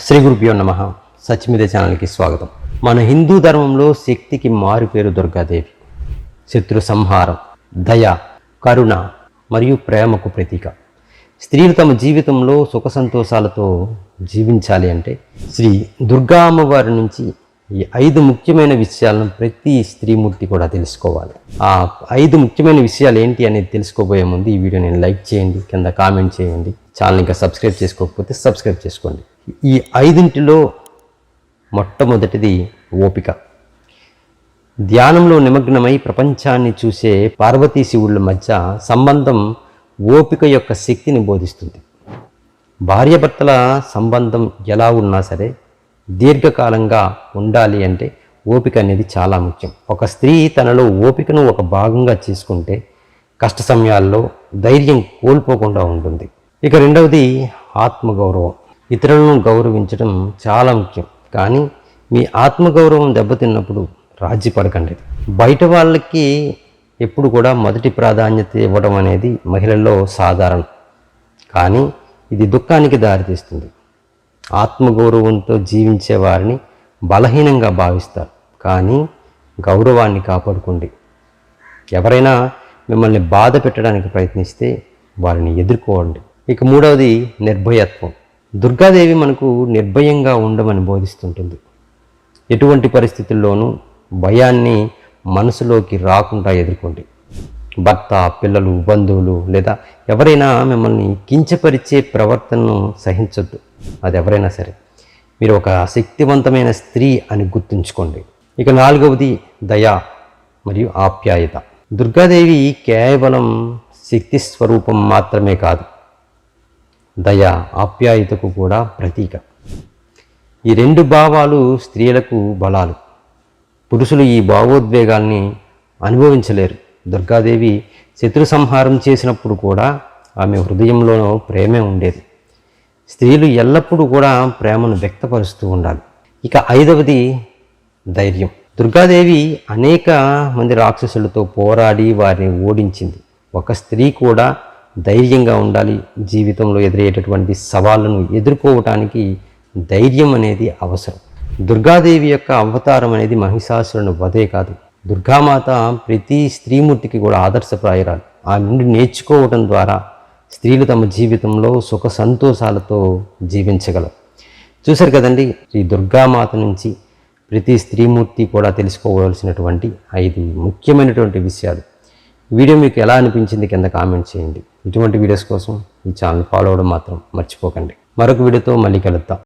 శ్రీ గురుభ్యో నమః. సత్యమిదే ఛానల్కి స్వాగతం. మన హిందూ ధర్మంలో శక్తికి మారు పేరు దుర్గాదేవి. శత్రు సంహారం, దయ, కరుణ మరియు ప్రేమకు ప్రతీక. స్త్రీలు తమ జీవితంలో సుఖ సంతోషాలతో జీవించాలి అంటే శ్రీ దుర్గా అమ్మవారి నుంచి ఈ 5 ముఖ్యమైన విషయాలను ప్రతి స్త్రీమూర్తి కూడా తెలుసుకోవాలి. ఆ 5 ముఖ్యమైన విషయాలు ఏంటి అనేది తెలుసుకోబోయే ముందు ఈ వీడియో నేను లైక్ చేయండి, కింద కామెంట్ చేయండి. ఛానల్ ఇంకా సబ్స్క్రైబ్ చేసుకోకపోతే సబ్స్క్రైబ్ చేసుకోండి. ఈ 5 మొట్టమొదటిది ఓపిక. ధ్యానంలో నిమగ్నమై ప్రపంచాన్ని చూసే పార్వతీ శివుళ్ళ మధ్య సంబంధం ఓపిక యొక్క శక్తిని బోధిస్తుంది. భార్యాభర్తల సంబంధం ఎలా ఉన్నా సరే దీర్ఘకాలంగా ఉండాలి అంటే ఓపిక అనేది చాలా ముఖ్యం. ఒక స్త్రీ తనలో ఓపికను ఒక భాగంగా చేసుకుంటే కష్ట సమయాల్లో ధైర్యం కోల్పోకుండా ఉంటుంది. ఇక రెండవది ఆత్మగౌరవం. ఇతరులను గౌరవించడం చాలా ముఖ్యం, కానీ మీ ఆత్మగౌరవం దెబ్బతిన్నప్పుడు రాజీ పడకండి. బయట వాళ్ళకి ఎప్పుడు కూడా మొదటి ప్రాధాన్యత ఇవ్వడం అనేది మహిళల్లో సాధారణం, కానీ ఇది దుఃఖానికి దారితీస్తుంది. ఆత్మగౌరవంతో జీవించే వారిని బలహీనంగా భావిస్తారు, కానీ గౌరవాన్ని కాపాడుకోండి. ఎవరైనా మిమ్మల్ని బాధ పెట్టడానికి ప్రయత్నిస్తే వారిని ఎదుర్కోండి. ఇక మూడవది నిర్భయత్వం. దుర్గాదేవి మనకు నిర్భయంగా ఉండమని బోధిస్తుంటుంది. ఎటువంటి పరిస్థితుల్లోనూ భయాన్ని మనసులోకి రాకుండా ఎదుర్కోండి. భర్త, పిల్లలు, బంధువులు లేదా ఎవరైనా మిమ్మల్ని కించపరిచే ప్రవర్తనను సహించొద్దు. అది ఎవరైనా సరే మీరు ఒక శక్తివంతమైన స్త్రీ అని గుర్తుంచుకోండి. ఇక నాలుగవది దయ మరియు ఆప్యాయత. దుర్గాదేవి కేవలం శక్తి స్వరూపం మాత్రమే కాదు, దయ, ఆప్యాయతకు కూడా ప్రతీక. ఈ 2 భావాలు స్త్రీలకు బలాలు. పురుషులు ఈ భావోద్వేగాల్ని అనుభవించలేరు. దుర్గాదేవి శత్రు సంహారం చేసినప్పుడు కూడా ఆమె హృదయంలో ప్రేమే ఉండేది. స్త్రీలు ఎల్లప్పుడూ కూడా ప్రేమను వ్యక్తపరుస్తూ ఉండాలి. ఇక 5వది ధైర్యం. దుర్గాదేవి అనేక మంది రాక్షసులతో పోరాడి వారిని ఓడించింది. ఒక స్త్రీ కూడా ధైర్యంగా ఉండాలి. జీవితంలో ఎదురయ్యేటటువంటి సవాళ్ళను ఎదుర్కోవటానికి ధైర్యం అనేది అవసరం. దుర్గాదేవి యొక్క అవతారం అనేది మహిషాసురుని వధే కాదు, దుర్గామాత ప్రతి స్త్రీమూర్తికి కూడా ఆదర్శప్రాయురాలు. ఆమె నుండి నేర్చుకోవడం ద్వారా స్త్రీలు తమ జీవితంలో సుఖ సంతోషాలతో జీవించగలరు. చూశారు కదండి, ఈ దుర్గామాత నుంచి ప్రతి స్త్రీమూర్తి కూడా తెలుసుకోవాల్సినటువంటి 5 ముఖ్యమైనటువంటి విషయాలు. వీడియో మీకు ఎలా అనిపించింది కింద కామెంట్ చేయండి. ఇటువంటి వీడియోస్ కోసం ఈ ఛానల్ ఫాలో అవ్వడం మాత్రం మర్చిపోకండి. మరొక వీడియోతో మళ్ళీ కలుద్దాం.